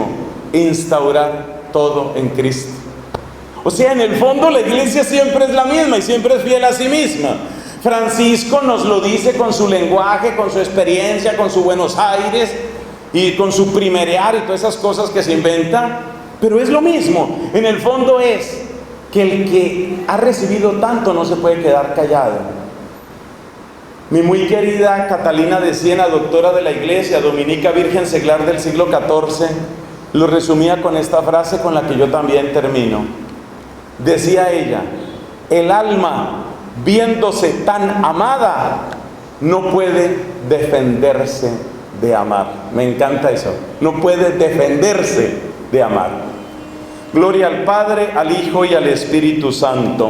[SPEAKER 1] instaurar todo en Cristo. O sea, en el fondo la iglesia siempre es la misma y siempre es fiel a sí misma. Francisco nos lo dice con su lenguaje, con su experiencia, con su Buenos Aires y con su primerear y todas esas cosas que se inventa, pero es lo mismo. En el fondo es que el que ha recibido tanto no se puede quedar callado. Mi muy querida Catalina de Siena, doctora de la Iglesia, dominica virgen seglar del siglo XIV, lo resumía con esta frase con la que yo también termino. Decía ella: el alma, viéndose tan amada, no puede defenderse de amar. Me encanta eso. No puede defenderse de amar. Gloria al Padre, al Hijo y al Espíritu Santo.